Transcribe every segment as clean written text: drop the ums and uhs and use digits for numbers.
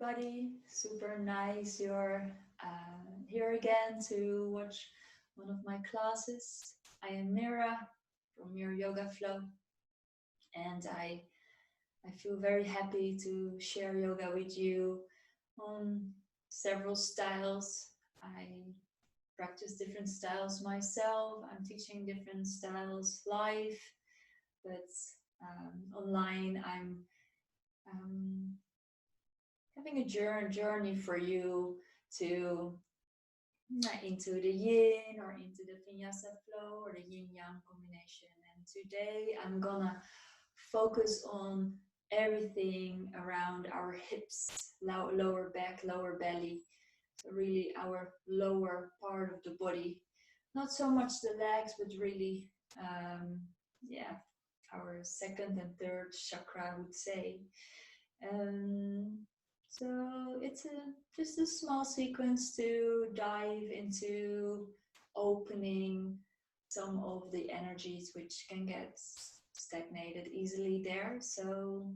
everybody. Super nice you're here again to watch one of my classes. I am Mira from Mir Yoga Flow, and I feel very happy to share yoga with you on several styles. I practice different styles myself. I'm teaching different styles live, but online I'm having a journey for you to into the yin or into the vinyasa flow or the yin yang combination. And today I'm gonna focus on everything around our hips, lower back, lower belly. So really our lower part of the body. Not so much the legs, but really, yeah, our second and third chakra, I would say. Um, so it's just a small sequence to dive into opening some of the energies which can get stagnated easily there. So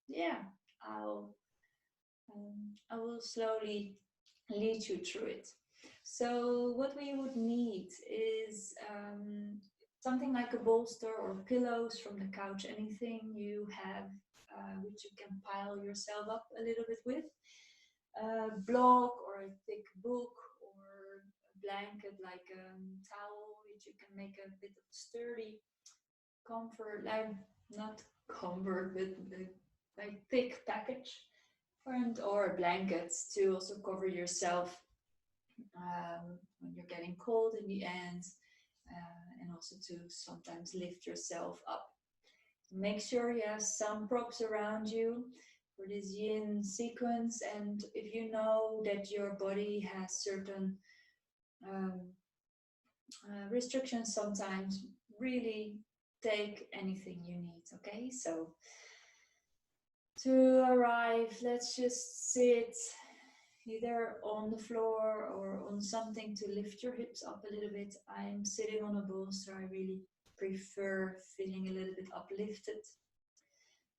yeah, I'll I will slowly lead you through it. So what we would need is something like a bolster or pillows from the couch, anything you have which you can pile yourself up a little bit with. A block or a thick book or a blanket like a towel which you can make a bit of sturdy comfort, like not comfort, but like thick package or blankets to also cover yourself when you're getting cold in the end, and also to sometimes lift yourself up. Make sure you have some props around you for this yin sequence, and if you know that your body has certain um, restrictions sometimes, really take anything you need. Okay, so to arrive, let's just sit either on the floor or on something to lift your hips up a little bit. I'm sitting on a bolster. I really prefer feeling a little bit uplifted.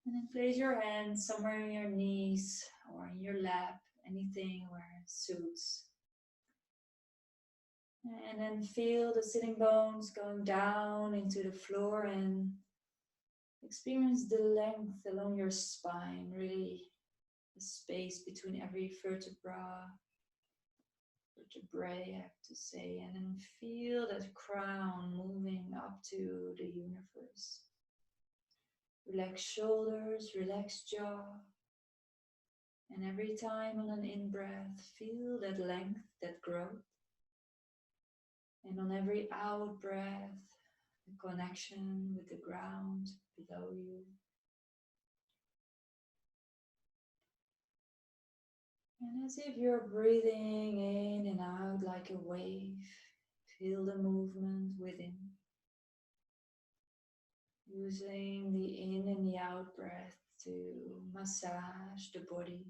And then place your hands somewhere on your knees or in your lap, anything where it suits. And then feel the sitting bones going down into the floor and experience the length along your spine, really the space between every vertebrae, I have to say, and then feel that crown moving up to the universe. Relax shoulders, relax jaw, and every time on an in-breath, feel that length, that growth, and on every out-breath, the connection with the ground below you. And as if you're breathing in and out like a wave, feel the movement within. Using the in and the out breath to massage the body.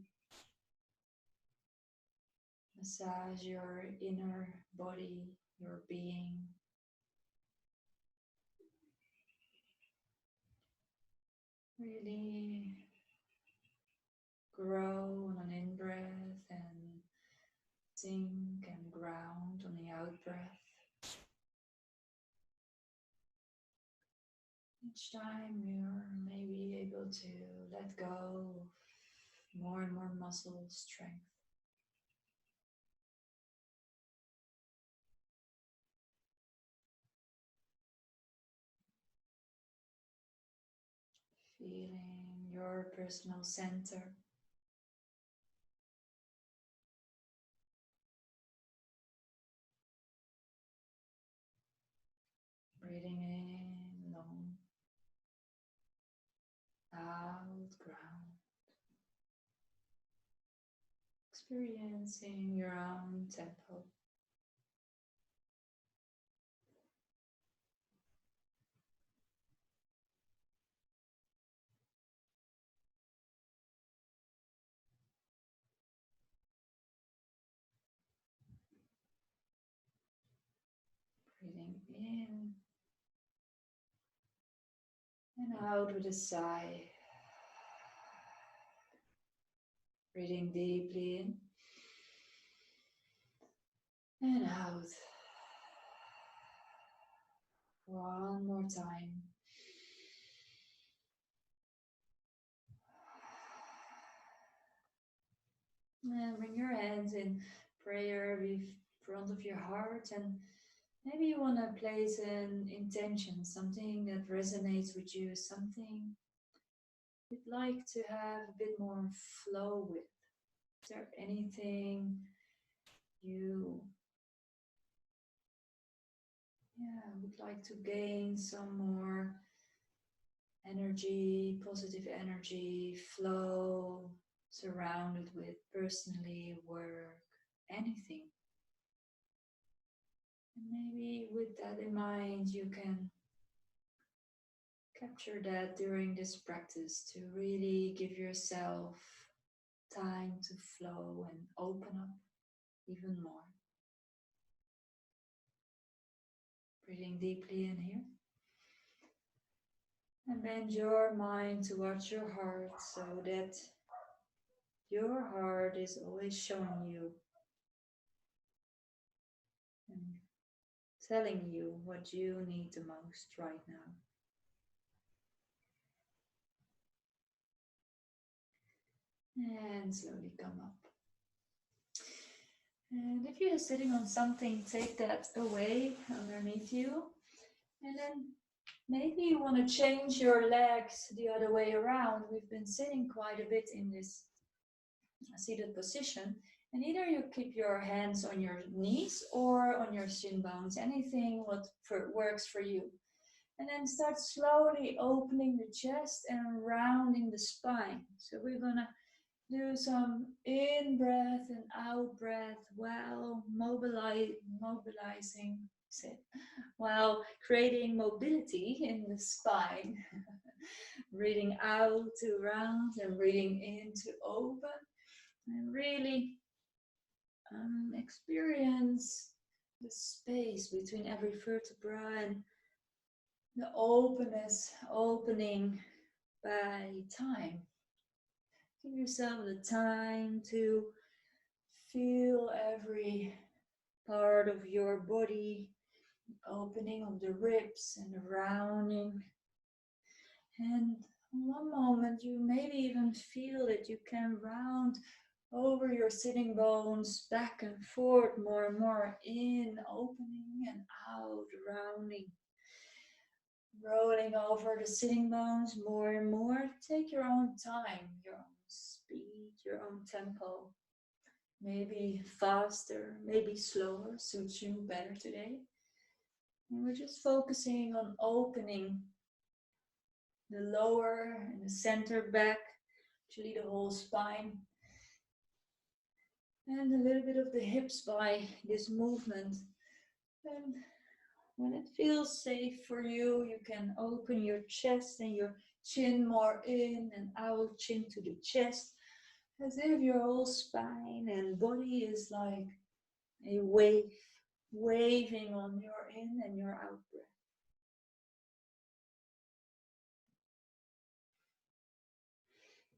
Massage your inner body, your being. Really grow on an in-breath and sink and ground on the out-breath. Each time you're maybe able to let go of more and more muscle strength. Feeling your personal center. Breathing in long, out, ground. Experiencing your own tempo. Breathing in and out with a sigh. Breathing deeply in and out. One more time. And bring your hands in prayer in front of your heart, and maybe you want to place an intention, something that resonates with you, something you'd like to have a bit more flow with. Is there anything you would like to gain some more energy, positive energy, flow, surrounded with personally, work, anything? And maybe with that in mind, you can capture that during this practice to really give yourself time to flow and open up even more. Breathing deeply in here. And bend your mind towards your heart so that your heart is always showing you and telling you what you need the most right now. And slowly come up. And if you're sitting on something, take that away underneath you. And then maybe you want to change your legs the other way around. We've been sitting quite a bit in this seated position. And either you keep your hands on your knees or on your shin bones, anything what works for you. And then start slowly opening the chest and rounding the spine. So we're gonna do some in breath and out breath while mobilizing, while creating mobility in the spine. Breathing out to round and breathing in to open. And really experience the space between every vertebra and the openness, opening by time. Give yourself the time to feel every part of your body, opening of the ribs and the rounding. And one moment you maybe even feel that you can round over your sitting bones back and forth more and more, in, opening, and out, rounding. Rolling over the sitting bones more and more. Take your own time, your own speed, your own tempo. Maybe faster, maybe slower, suits you better today. And we're just focusing on opening the lower and the center back, actually the whole spine. And a little bit of the hips by this movement. And when it feels safe for you, you can open your chest and your chin more in and out, chin to the chest, as if your whole spine and body is like a wave, waving on your in and your out breath.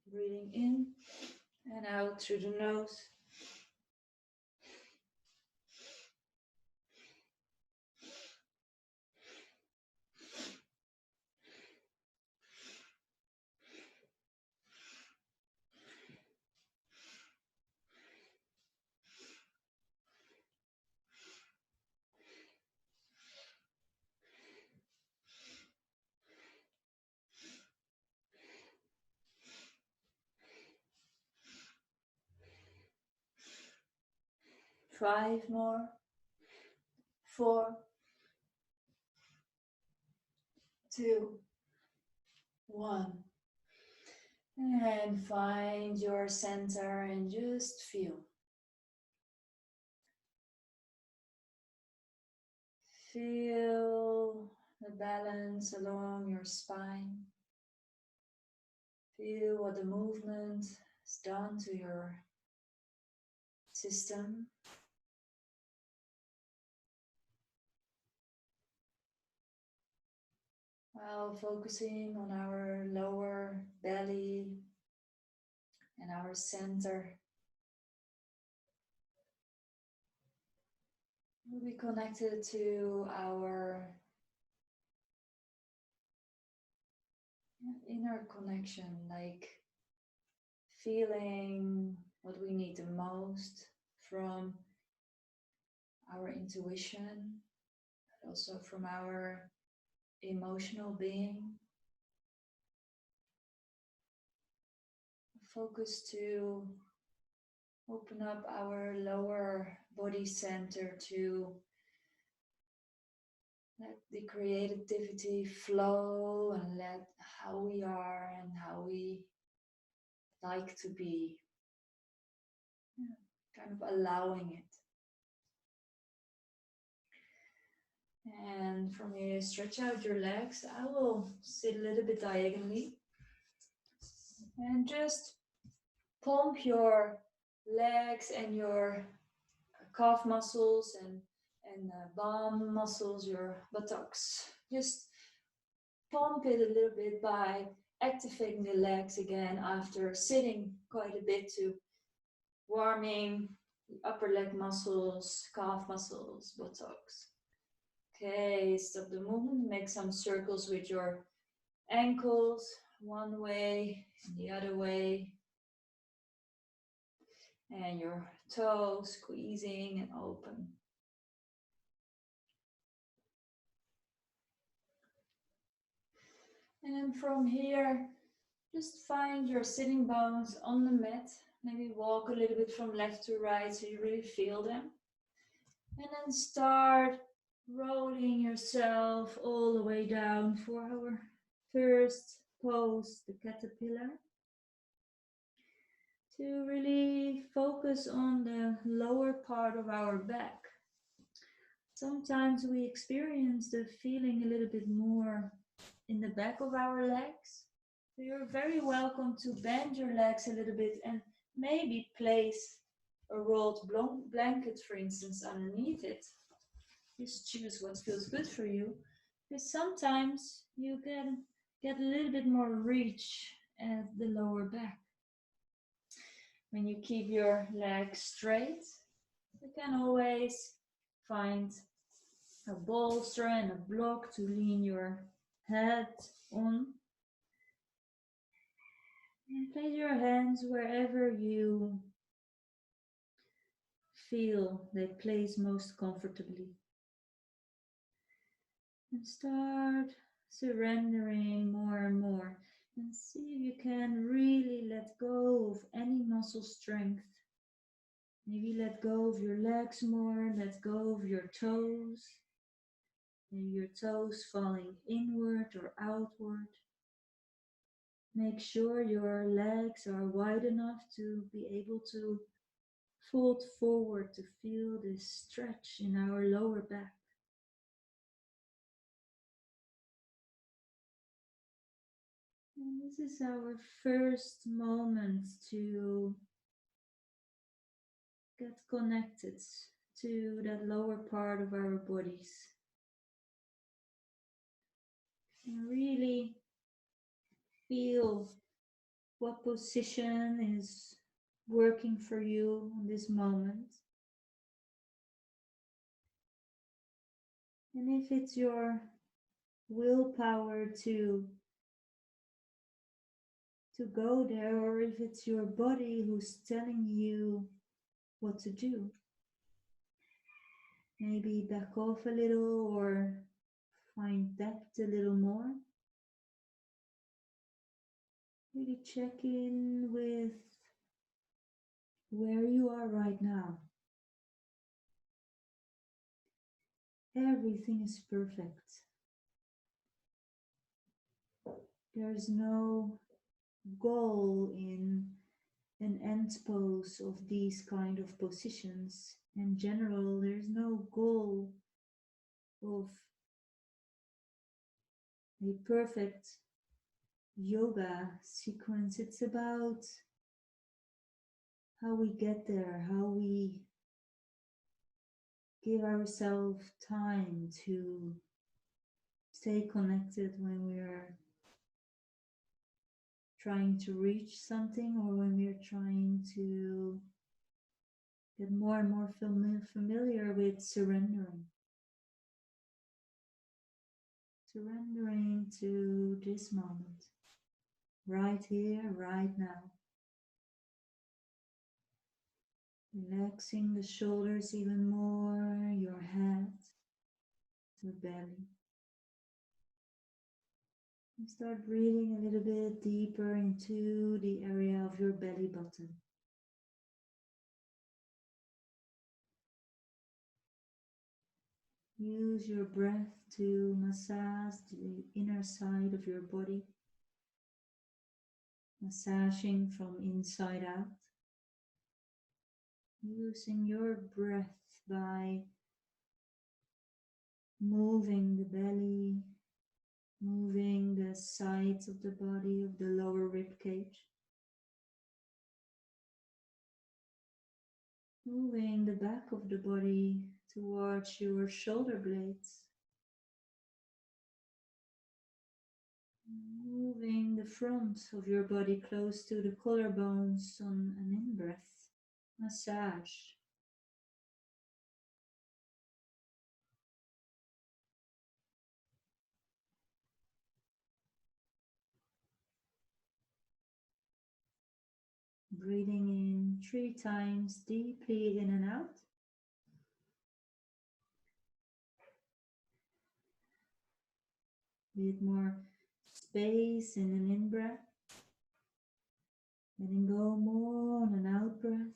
Breathing in and out through the nose. 5 more. 4, 2, 1. And find your center and just feel. Feel the balance along your spine. Feel what the movement has done to your system. While focusing on our lower belly, and our center. We'll be connected to our inner connection, like feeling what we need the most from our intuition, but also from our emotional being. Focus to open up our lower body center to let the creativity flow and let how we are and how we like to be, kind of allowing it. And from here, stretch out your legs. I will sit a little bit diagonally and just pump your legs and your calf muscles and bum muscles, your buttocks. Just pump it a little bit by activating the legs again after sitting quite a bit, to warming the upper leg muscles, calf muscles, buttocks. Okay, stop the movement. Make some circles with your ankles, one way and the other way. And your toes squeezing and open. And then from here, just find your sitting bones on the mat. Maybe walk a little bit from left to right so you really feel them. And then start rolling yourself all the way down for our first pose, the caterpillar. To really focus on the lower part of our back. Sometimes we experience the feeling a little bit more in the back of our legs. So you're very welcome to bend your legs a little bit and maybe place a rolled blanket, for instance, underneath it. Just choose what feels good for you. Because sometimes you can get a little bit more reach at the lower back. When you keep your legs straight, you can always find a bolster and a block to lean your head on. And place your hands wherever you feel they place most comfortably. And start surrendering more and more. And see if you can really let go of any muscle strength. Maybe let go of your legs more, let go of your toes. Maybe your toes falling inward or outward. Make sure your legs are wide enough to be able to fold forward, to feel this stretch in our lower back. And this is our first moment to get connected to that lower part of our bodies. And really feel what position is working for you in this moment. And if it's your willpower to go there, or if it's your body who's telling you what to do. Maybe back off a little or find depth a little more. Really check in with where you are right now. Everything is perfect. There's no goal in an end pose of these kind of positions. In general, there's no goal of a perfect yoga sequence. It's about how we get there, how we give ourselves time to stay connected when we are trying to reach something, or when we're trying to get more and more familiar with surrendering. Surrendering to this moment, right here, right now. Relaxing the shoulders even more, your head, your belly. And start breathing a little bit deeper into the area of your belly button. Use your breath to massage the inner side of your body, massaging from inside out. Using your breath by moving the belly, moving the sides of the body, of the lower rib cage. Moving the back of the body towards your shoulder blades. Moving the front of your body close to the collarbones on an in-breath. Massage. Breathing in 3 times deeply in and out. A bit more space in an in-breath. Letting go more on an out-breath.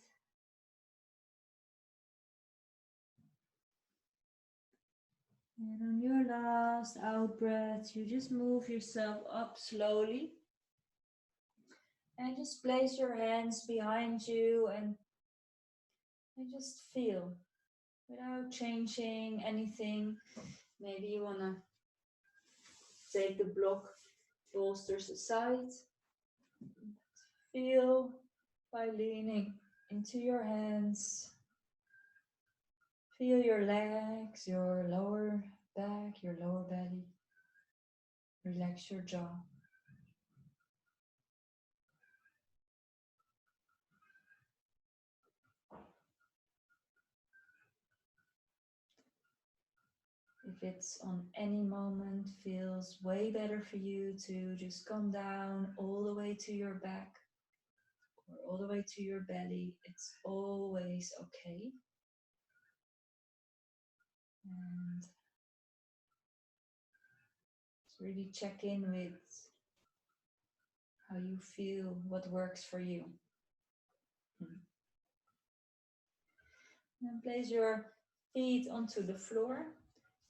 And on your last out-breath, you just move yourself up slowly. And just place your hands behind you and just feel without changing anything. Maybe you want to take the block bolsters aside. Feel by leaning into your hands. Feel your legs, your lower back, your lower belly. Relax your jaw. If it's on any moment feels way better for you to just come down all the way to your back or all the way to your belly, it's always okay. And just really check in with how you feel, what works for you. And place your feet onto the floor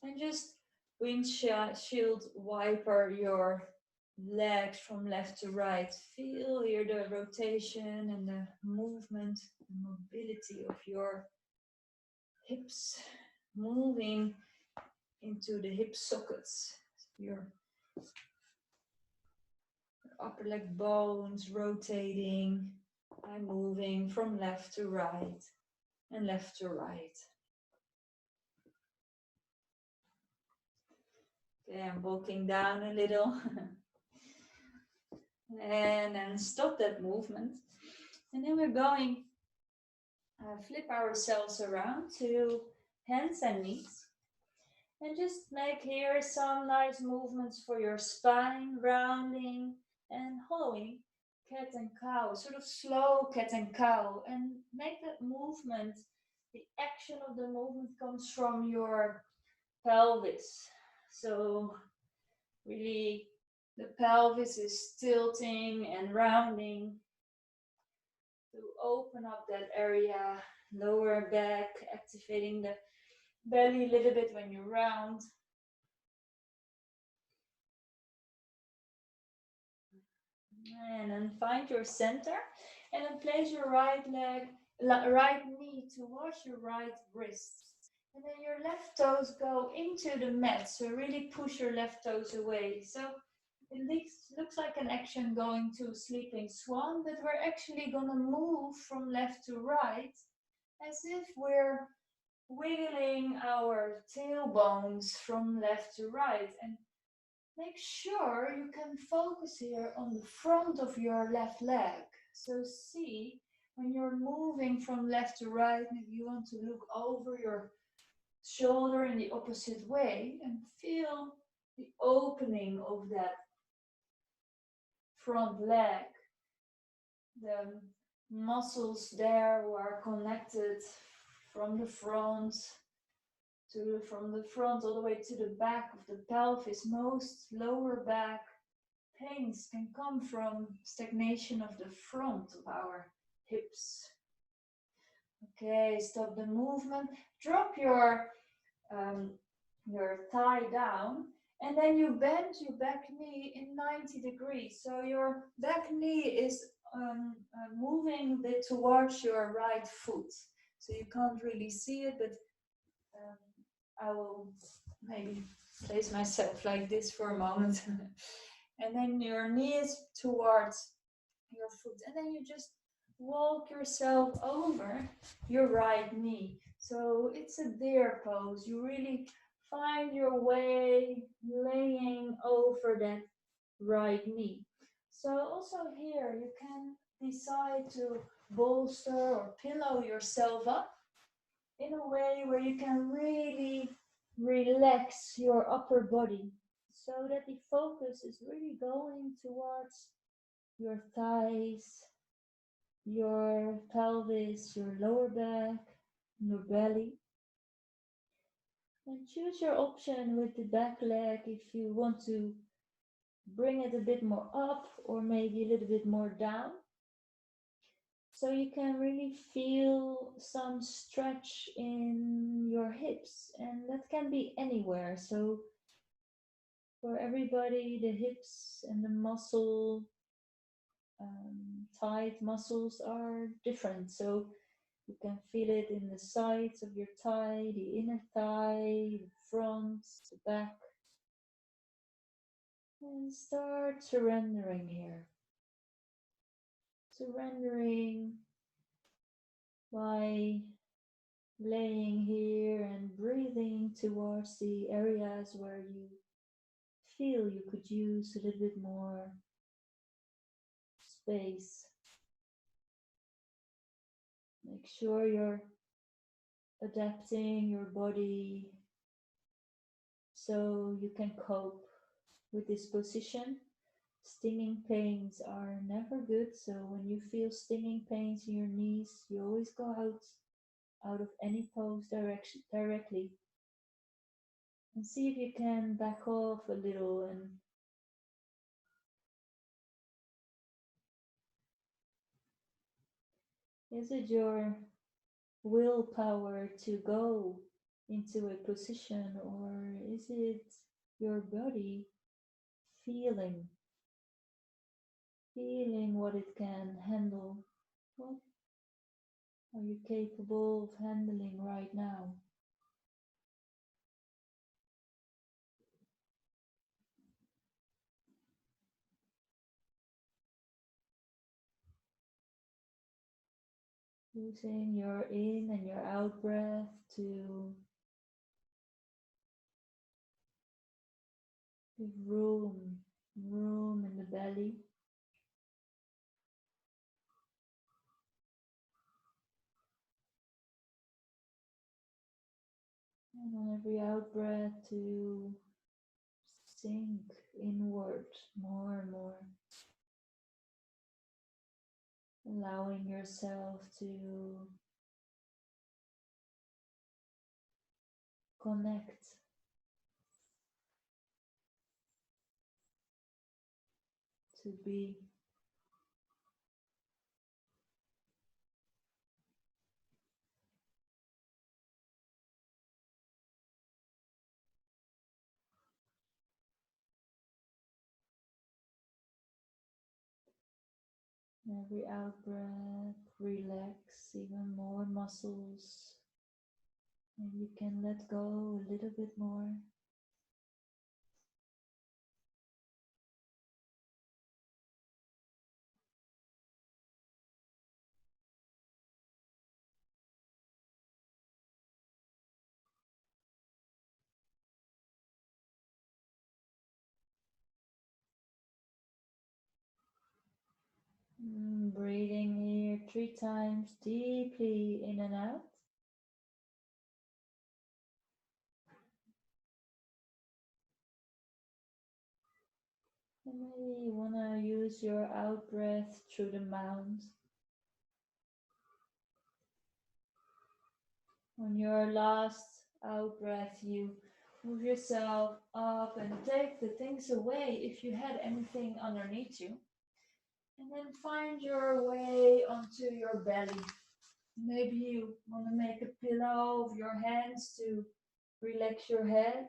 and just windshield wiper your legs from left to right. Feel here the rotation and the movement, the mobility of your hips moving into the hip sockets. Your upper leg bones rotating by moving from left to right and left to right. Okay, I'm walking down a little. And then stop that movement. And then we're going flip ourselves around to hands and knees. And just make here some nice movements for your spine, rounding and hollowing. Cat and cow, sort of slow cat and cow. And make that movement, the action of the movement comes from your pelvis. So really the pelvis is tilting and rounding to open up that area, lower back, activating the belly a little bit when you round. And then find your center and then place your right knee towards your right wrist. And then your left toes go into the mat. So really push your left toes away. So it looks like an action going to sleeping swan, but we're actually going to move from left to right as if we're wiggling our tailbones from left to right. And Make sure you can focus here on the front of your left leg. So see, when you're moving from left to right, maybe you want to look over your shoulder in the opposite way and feel the opening of that front leg. The muscles there who are connected from the front from the front all the way to the back of the pelvis. Most lower back pains can come from stagnation of the front of our hips. Okay, stop the movement. Drop your thigh down, and then you bend your back knee in 90 degrees. So your back knee is moving a bit towards your right foot. So you can't really see it, but I will maybe place myself like this for a moment. And then your knee is towards your foot. And then you just walk yourself over your right knee. So it's a deer pose. You really find your way laying over that right knee. So also here you can decide to bolster or pillow yourself up in a way where you can really relax your upper body so that the focus is really going towards your thighs, your pelvis, your lower back, your belly. And choose your option with the back leg if you want to bring it a bit more up or maybe a little bit more down. So you can really feel some stretch in your hips, and that can be anywhere. So for everybody, the hips and the tight muscles are different. So you can feel it in the sides of your thigh, the inner thigh, the front, the back. And start surrendering here. Surrendering by laying here and breathing towards the areas where you feel you could use a little bit more space. Make sure you're adapting your body so you can cope with this position. Stinging pains are never good, so when you feel stinging pains in your knees, you always go out of any pose directly. And see if you can back off a little. And is it your willpower to go into a position, or is it your body feeling what it can handle? What are you capable of handling right now? Using your in and your out breath to give room in the belly. And on every out breath to sink inward more and more. Allowing yourself to connect to be. Every out breath, relax even more muscles, and you can let go a little bit more. Breathing here 3 times deeply in and out. And maybe you want to use your out breath through the mouth. On your last out breath, you move yourself up and take the things away if you had anything underneath you. And then find your way onto your belly. Maybe you want to make a pillow of your hands to relax your head.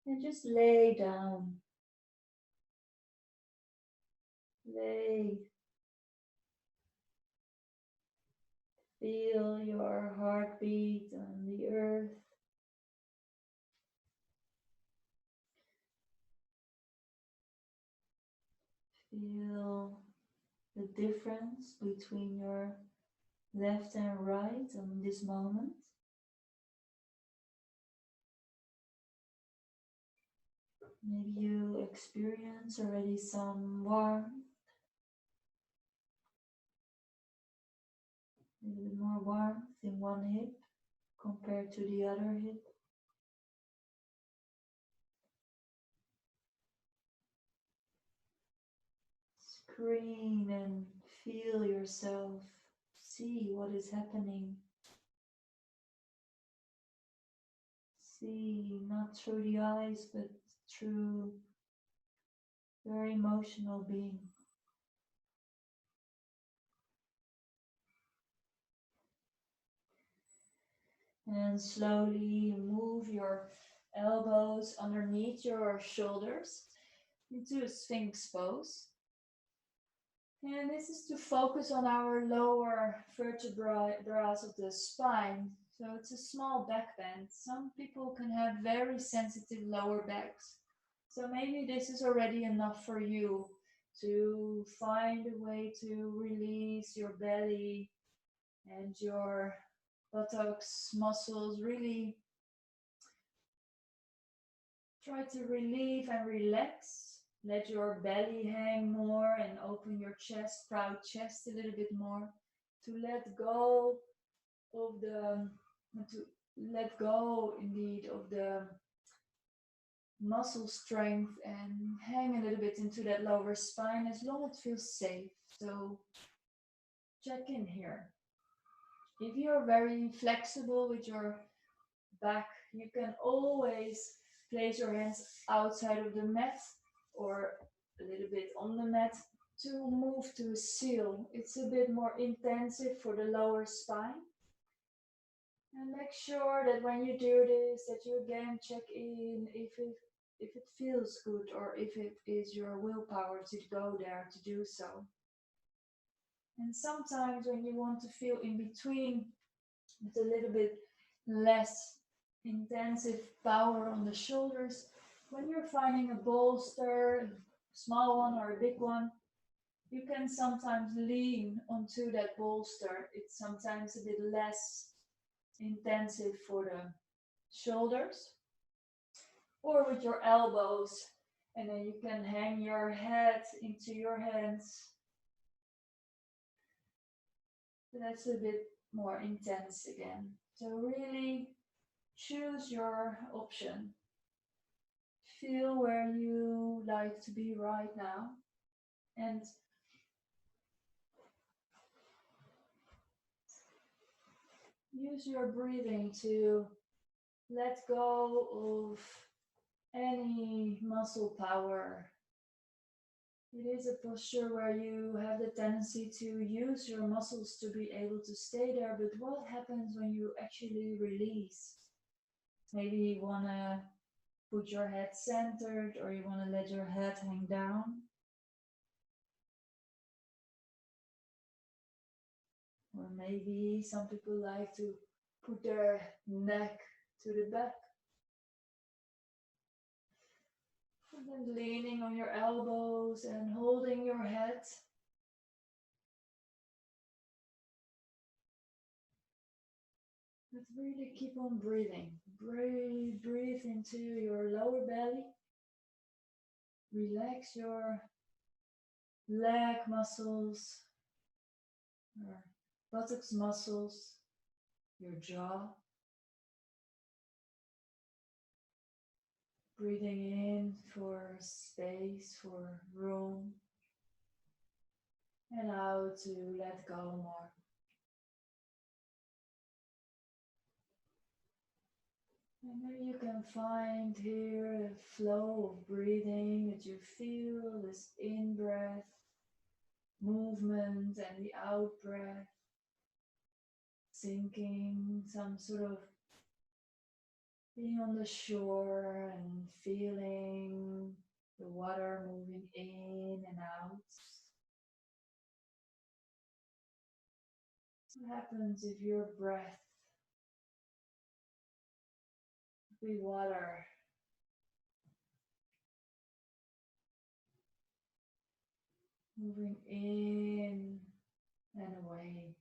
And just lay down. Lay. Feel your heartbeat on the earth. Feel the difference between your left and right in this moment. Maybe you experience already some warmth, a little bit more warmth in one hip compared to the other hip. Screen and feel yourself, see what is happening. See, not through the eyes, but through your emotional being. And slowly move your elbows underneath your shoulders into a Sphinx pose. And this is to focus on our lower vertebrae of the spine. So it's a small back bend. Some people can have very sensitive lower backs. So maybe this is already enough for you to find a way to release your belly and your buttocks muscles. Really try to relieve and relax. Let your belly hang more and open your chest, proud chest a little bit more. To let go of indeed of the muscle strength and hang a little bit into that lower spine as long as it feels safe. So check in here. If you're very flexible with your back, you can always place your hands outside of the mat or a little bit on the mat to move to a seal. It's a bit more intensive for the lower spine. And make sure that when you do this, that you again check in if it feels good or if it is your willpower to go there to do so. And sometimes when you want to feel in between with a little bit less intensive power on the shoulders, when you're finding a bolster, a small one or a big one, you can sometimes lean onto that bolster. It's sometimes a bit less intensive for the shoulders, or with your elbows, and then you can hang your head into your hands. That's a bit more intense again. So really choose your option. Feel where you like to be right now, and use your breathing to let go of any muscle power. It is a posture where you have the tendency to use your muscles to be able to stay there, but what happens when you actually release? Maybe you want to put your head centered, or you want to let your head hang down. Or maybe some people like to put their neck to the back. And then leaning on your elbows and holding your head. But really keep on breathing. Breathe into your lower belly. Relax your leg muscles, your buttocks muscles, your jaw. Breathing in for space, for room, and out to let go more. And maybe you can find here a flow of breathing that you feel, this in-breath movement and the out-breath sinking, some sort of being on the shore and feeling the water moving in and out. What happens if your breath be water moving in and away?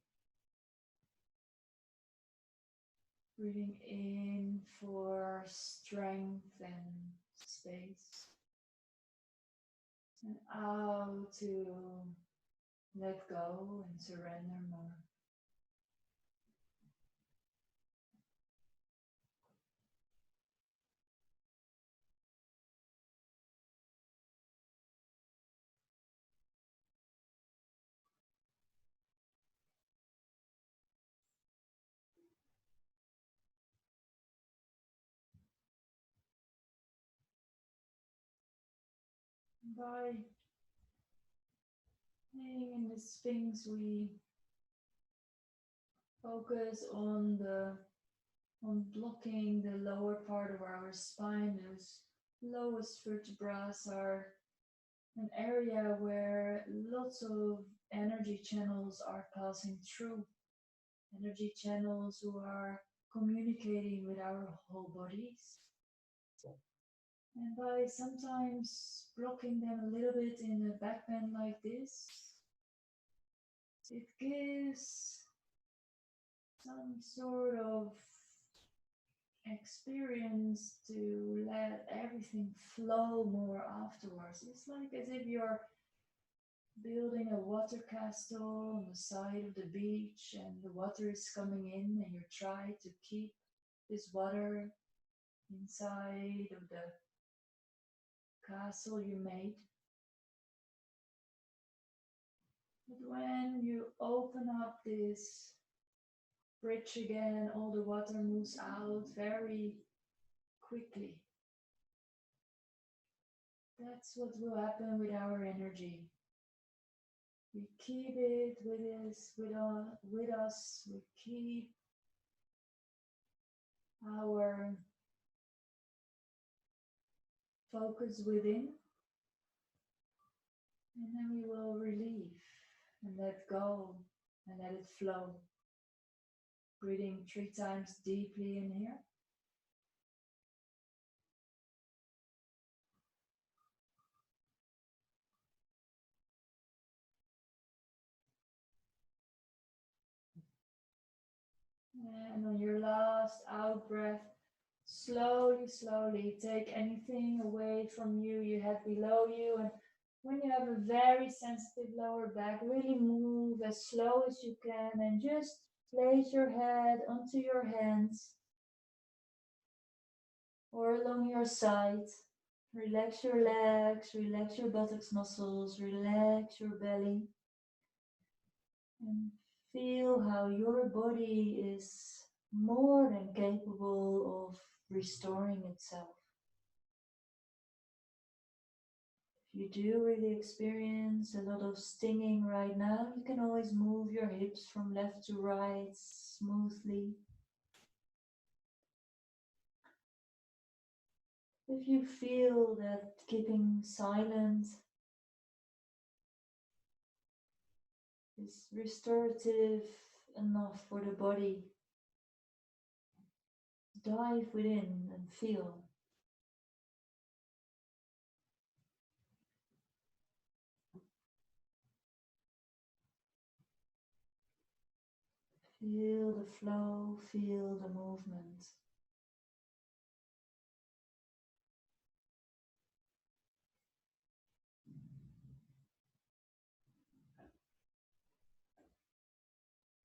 Breathing in for strength and space, and out to let go and surrender more. By being in the Sphinx, we focus on blocking the lower part of our spine. Those lowest vertebrae are an area where lots of energy channels are passing through. Energy channels who are communicating with our whole bodies. And by sometimes blocking them a little bit in a back bend like this, it gives some sort of experience to let everything flow more afterwards. It's like as if you're building a water castle on the side of the beach and the water is coming in and you try to keep this water inside of the castle you made. But when you open up this bridge again, all the water moves out very quickly. That's what will happen with our energy. We keep it with us. We keep our focus within, and then we will relieve and let go and let it flow. Breathing 3 times deeply in here. And on your last out breath, slowly, slowly take anything away from you you had below you. And when you have a very sensitive lower back, really move as slow as you can and just place your head onto your hands or along your side. Relax your legs, relax your buttocks muscles, relax your belly. And feel how your body is more than capable of restoring itself. If you do really experience a lot of stinging right now, you can always move your hips from left to right smoothly. If you feel that keeping silent is restorative enough for the body, dive within and feel. Feel the flow, feel the movement.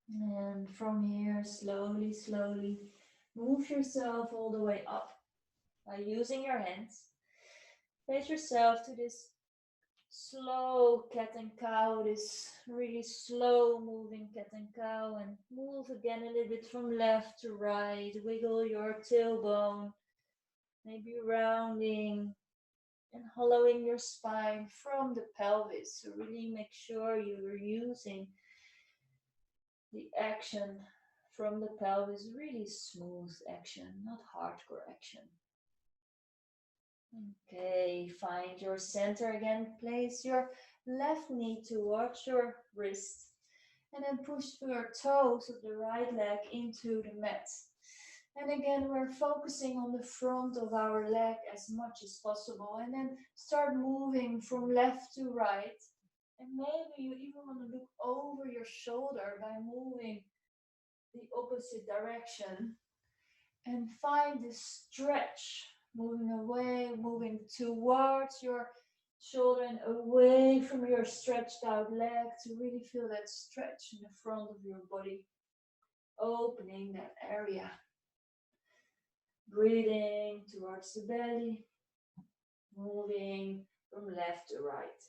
And from here, slowly, slowly move yourself all the way up by using your hands. Place yourself to this slow cat and cow, this really slow moving cat and cow, and move again a little bit from left to right. Wiggle your tailbone, maybe rounding and hollowing your spine from the pelvis. So really make sure you're using the action from the pelvis, really smooth action, not hardcore action. Okay, find your center again. Place your left knee towards your wrist and then push your toes of the right leg into the mat. And again, we're focusing on the front of our leg as much as possible, and then start moving from left to right. And maybe you even want to look over your shoulder by moving the opposite direction and find the stretch, moving away, moving towards your shoulder and away from your stretched out leg to really feel that stretch in the front of your body, opening that area. Breathing towards the belly, moving from left to right.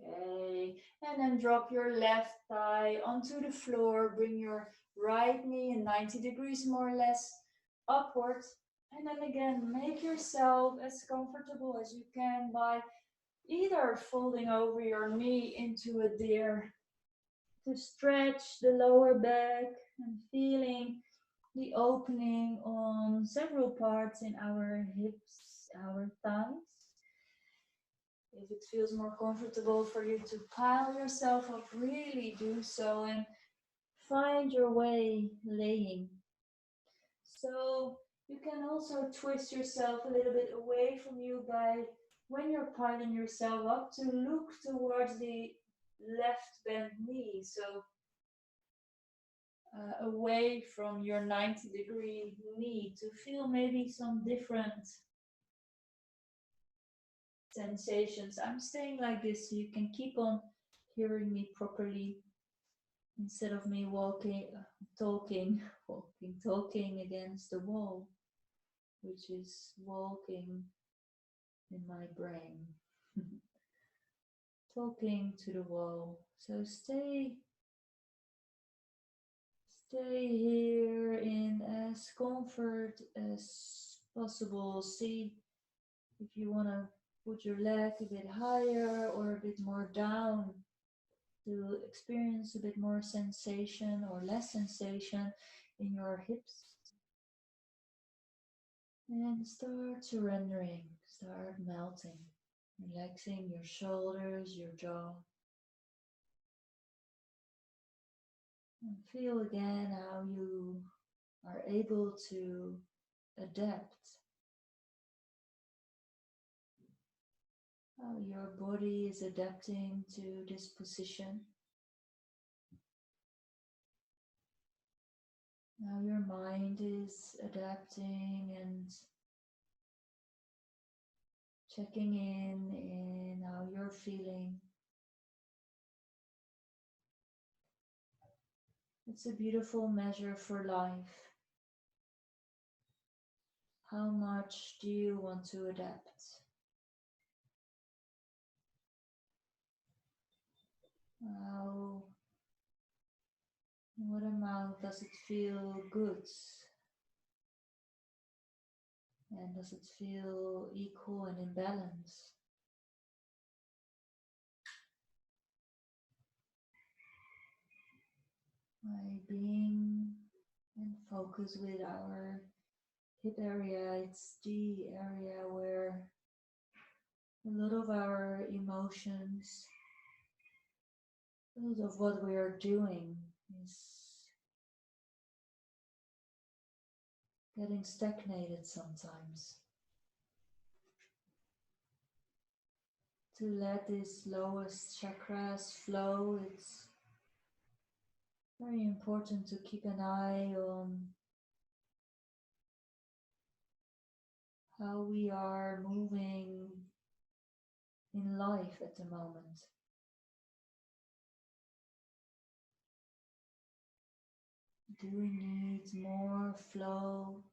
Okay, and then drop your left thigh onto the floor. Bring your right knee in 90 degrees more or less upward. And then again, make yourself as comfortable as you can by either folding over your knee into a deer to stretch the lower back and feeling the opening on several parts in our hips, our thighs. If it feels more comfortable for you to pile yourself up, really do so and find your way laying. So you can also twist yourself a little bit away from you by, when you're piling yourself up, to look towards the left bent knee. So away from your 90-degree knee to feel maybe some different sensations. I'm staying like this so you can keep on hearing me properly instead of me talking against the wall, which is walking in my brain. Talking to the wall. So stay here in as comfort as possible. See if you want to put your leg a bit higher or a bit more down to experience a bit more sensation or less sensation in your hips. And start surrendering, start melting, relaxing your shoulders, your jaw. And feel again how you are able to adapt, how your body is adapting to this position, how your mind is adapting and checking in how you're feeling. It's a beautiful measure for life. How much do you want to adapt? What amount does it feel good? And does it feel equal and in balance? By being and focus with our hip area, it's the area where a lot of our emotions, a lot of what we are doing is getting stagnated sometimes. To let these lowest chakras flow, it's very important to keep an eye on how we are moving in life at the moment. Do we need more flow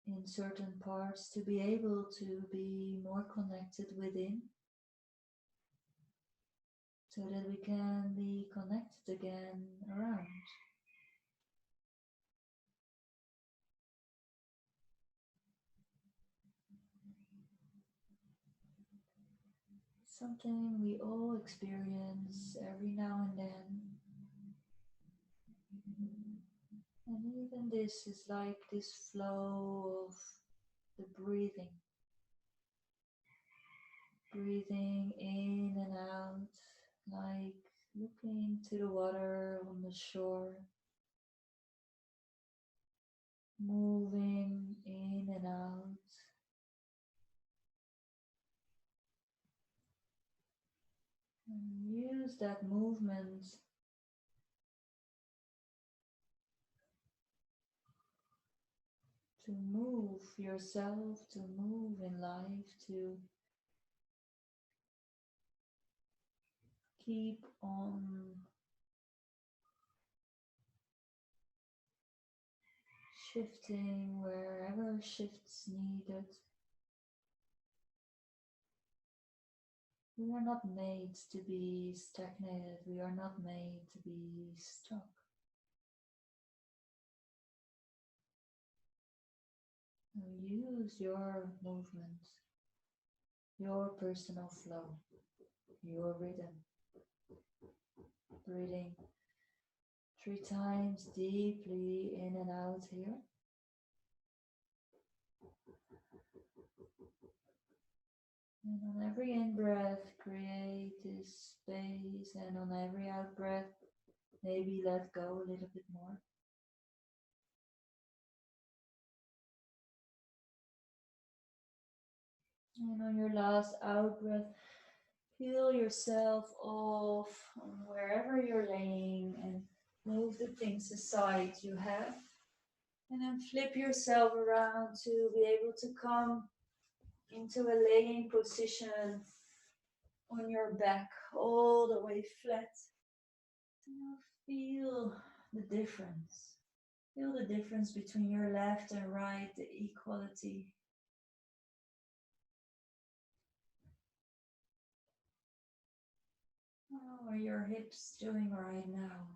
in certain parts to be able to be more connected within, so that we can be connected again around? Something we all experience every now and then. And even this is like this flow of the breathing. Breathing in and out, like looking to the water on the shore. Moving in and out. And use that movement to move yourself, to move in life, to keep on shifting wherever shifts needed. We are not made to be stagnated. We are not made to be stuck. Use your movement, your personal flow, your rhythm. Breathing 3 times deeply in and out here. And on every in-breath, create this space, and on every out-breath, maybe let go a little bit more. And on your last out-breath, peel yourself off on wherever you're laying and move the things aside you have. And then flip yourself around to be able to come into a laying position on your back, all the way flat. Now feel the difference. Feel the difference between your left and right, the equality. How are your hips doing right now?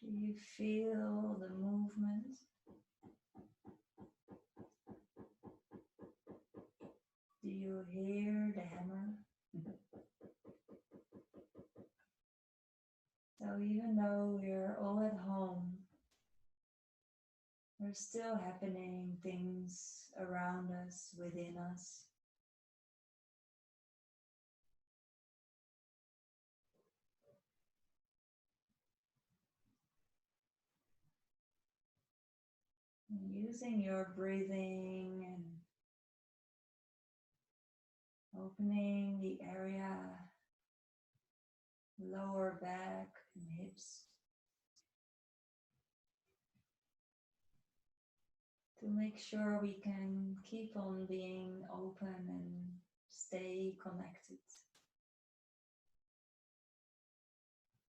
Do you feel the movement? Do you hear the hammer? So even though we're all at home, there's still happening things around us, within us. And using your breathing and opening the area, lower back and hips, to make sure we can keep on being open and stay connected.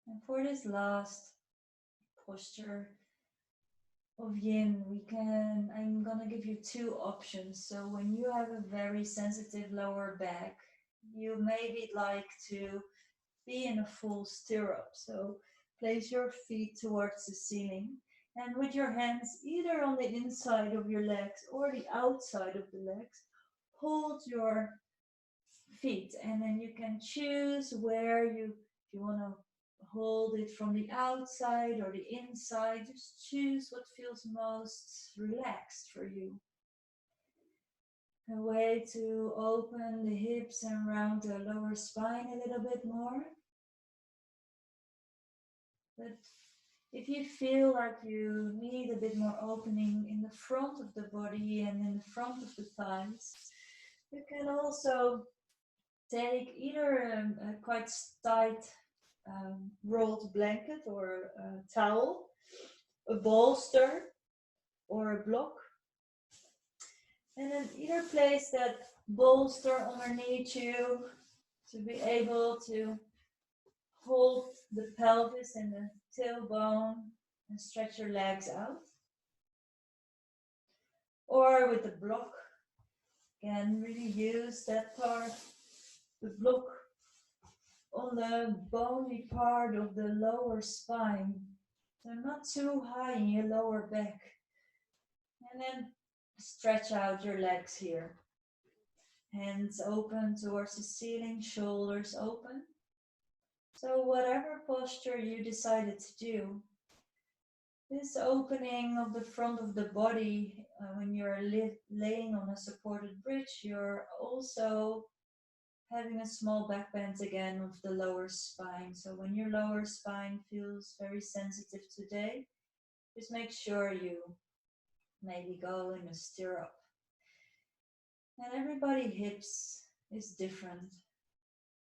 And for this last posture of yin, I'm gonna give you 2 options. So when you have a very sensitive lower back, you maybe like to be in a full stirrup. So place your feet towards the ceiling, and with your hands either on the inside of your legs or the outside of the legs, hold your feet, and then you can choose where if you want to hold it from the outside or the inside. Just choose what feels most relaxed for you. A way to open the hips and round the lower spine a little bit more. But if you feel like you need a bit more opening in the front of the body and in the front of the thighs, you can also take either a quite tight rolled blanket or a towel, a bolster or a block, and then either place that bolster underneath you to be able to hold the pelvis and the tailbone and stretch your legs out. Or with the block, again, really use that part, the block on the bony part of the lower spine. So not too high in your lower back. And then stretch out your legs here. Hands open towards the ceiling, shoulders open. So whatever posture you decided to do, this opening of the front of the body, when you're laying on a supported bridge, you're also having a small back bend again of the lower spine. So when your lower spine feels very sensitive today, just make sure you maybe go in a stirrup. And everybody's hips is different.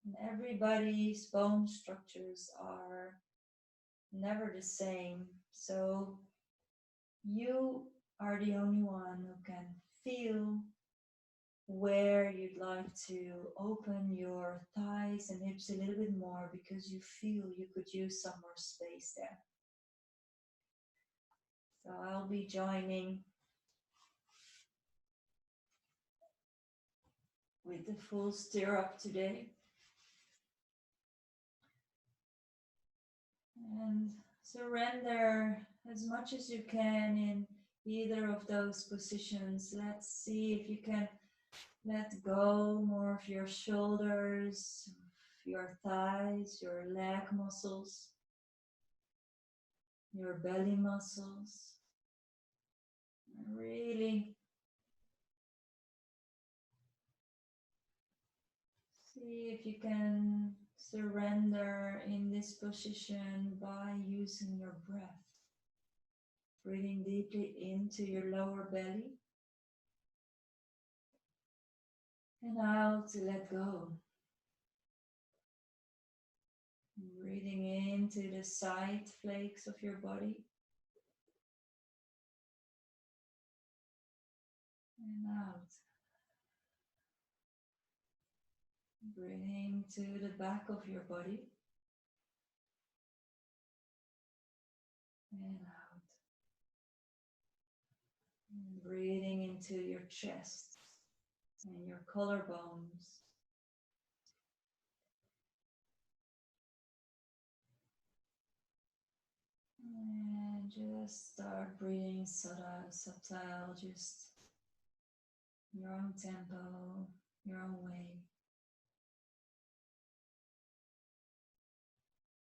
And everybody's bone structures are never the same. So you are the only one who can feel where you'd like to open your thighs and hips a little bit more, because you feel you could use some more space there. So I'll be joining with the full stirrup today. And surrender as much as you can in either of those positions. Let's see if you can let go more of your shoulders, your thighs, your leg muscles, your belly muscles. Really see if you can surrender in this position by using your breath. Breathing deeply into your lower belly and out to let go. Breathing into the side flakes of your body and out. Breathing to the back of your body and out. And breathing into your chest and your collarbones. And just start breathing subtle, just your own tempo, your own way.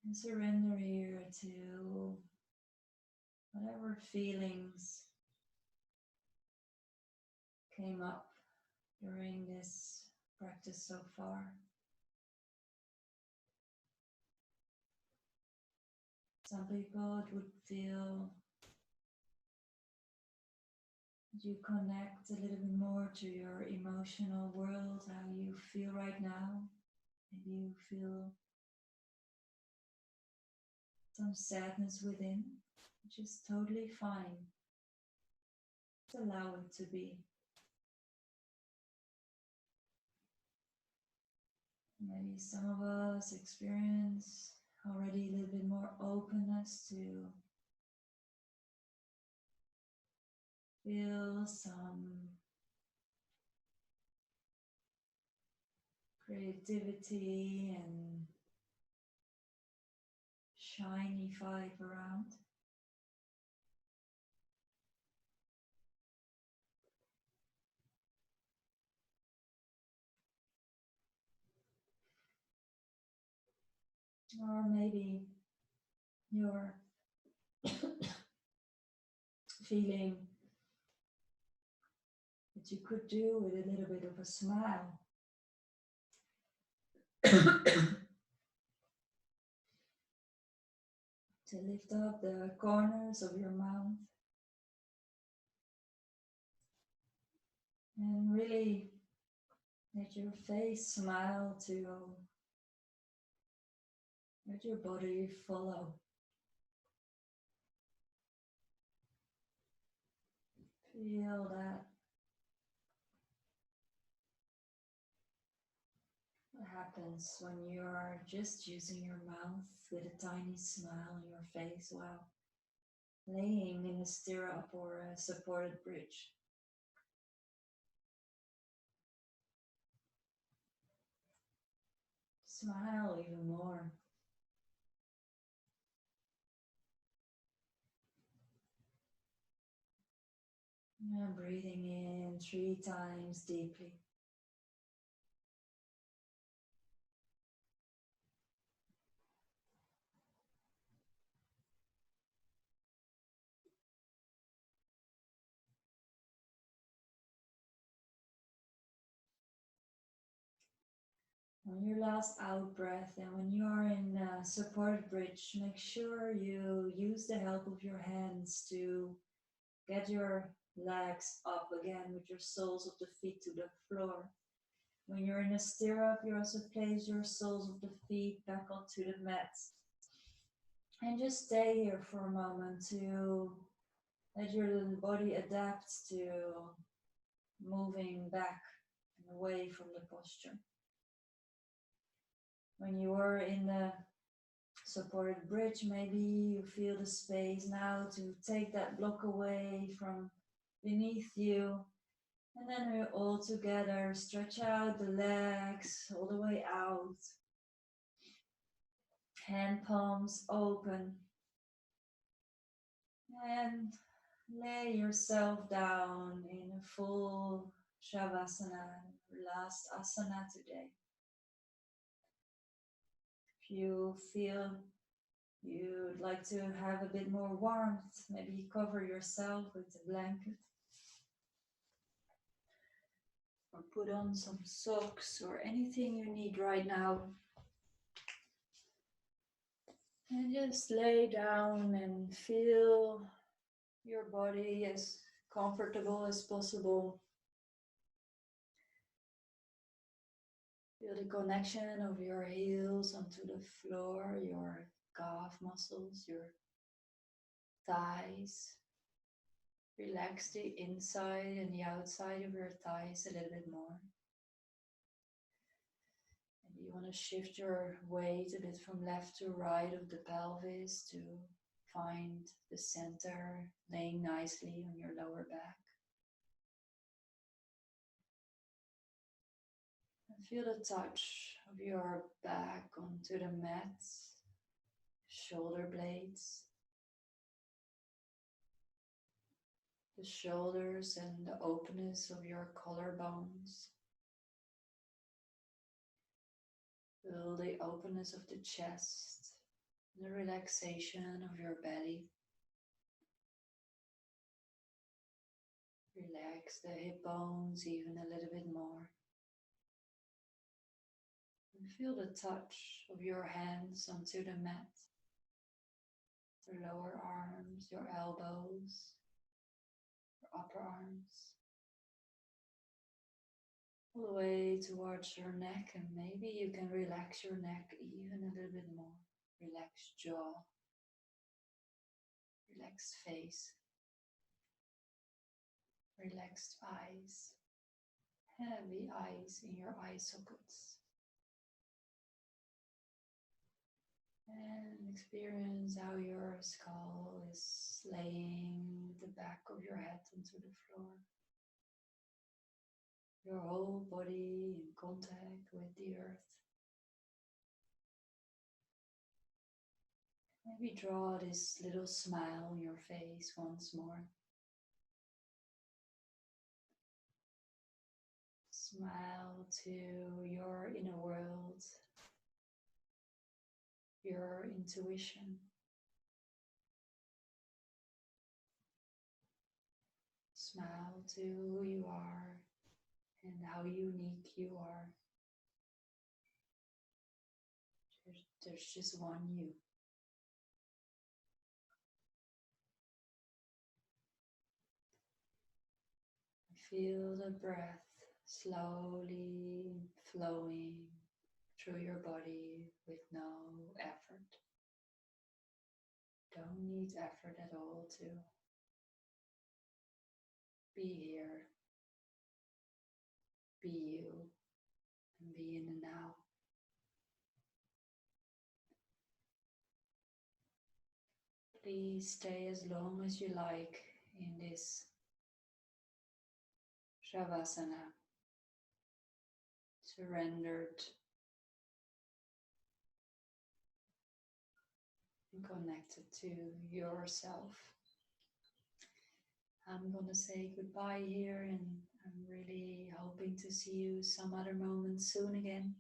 And surrender here to whatever feelings came up during this practice so far. Some people it would feel you connect a little bit more to your emotional world, how you feel right now. Maybe you feel some sadness within, which is totally fine. Just allow it to be. Maybe some of us experience already a little bit more openness to feel some creativity and shiny vibe around. Or maybe you're feeling that you could do with a little bit of a smile. To lift up the corners of your mouth and really let your face smile to let your body follow. Feel that happens when you're just using your mouth with a tiny smile on your face while laying in a stirrup or a supported bridge. Smile even more. And breathing in 3 times deeply. On your last out breath, and when you are in a supported bridge, make sure you use the help of your hands to get your legs up again with your soles of the feet to the floor. When you're in a stirrup, you also place your soles of the feet back onto the mat. And just stay here for a moment to let your body adapt to moving back and away from the posture. When you are in the supported bridge, maybe you feel the space now to take that block away from beneath you. And then we all together stretch out the legs all the way out. Hand palms open. And lay yourself down in a full Shavasana, last asana today. If you feel you'd like to have a bit more warmth, maybe cover yourself with a blanket. Or put on some socks or anything you need right now. And just lay down and feel your body as comfortable as possible. Feel the connection of your heels onto the floor, your calf muscles, your thighs. Relax the inside and the outside of your thighs a little bit more. And you want to shift your weight a bit from left to right of the pelvis to find the center, laying nicely on your lower back. And feel the touch of your back onto the mat, shoulder blades, the shoulders and the openness of your collarbones. Feel the openness of the chest, the relaxation of your belly. Relax the hip bones even a little bit more. And feel the touch of your hands onto the mat. Your lower arms, your elbows, your upper arms. All the way towards your neck, and maybe you can relax your neck even a little bit more. Relaxed jaw, relaxed face, relaxed eyes, heavy eyes in your eye sockets. And experience how your skull is laying the back of your head onto the floor. Your whole body in contact with the earth. Maybe draw this little smile on your face once more. Smile to your inner world, your intuition. Smile to who you are and how unique you are. There's just one you. Feel the breath slowly flowing through your body with no effort. Don't need effort at all to be here, be you, and be in the now. Please stay as long as you like in this Shavasana, surrendered and connected to yourself. I'm gonna say goodbye here, and I'm really hoping to see you some other moment soon again.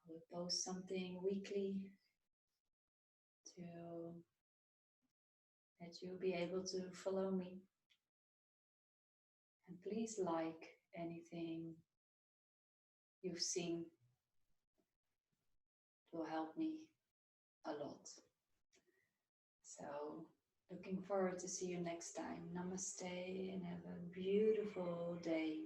I will post something weekly to that you'll be able to follow me. And please like anything you've seen. It will help me a lot. So, looking forward to see you next time. Namaste and have a beautiful day.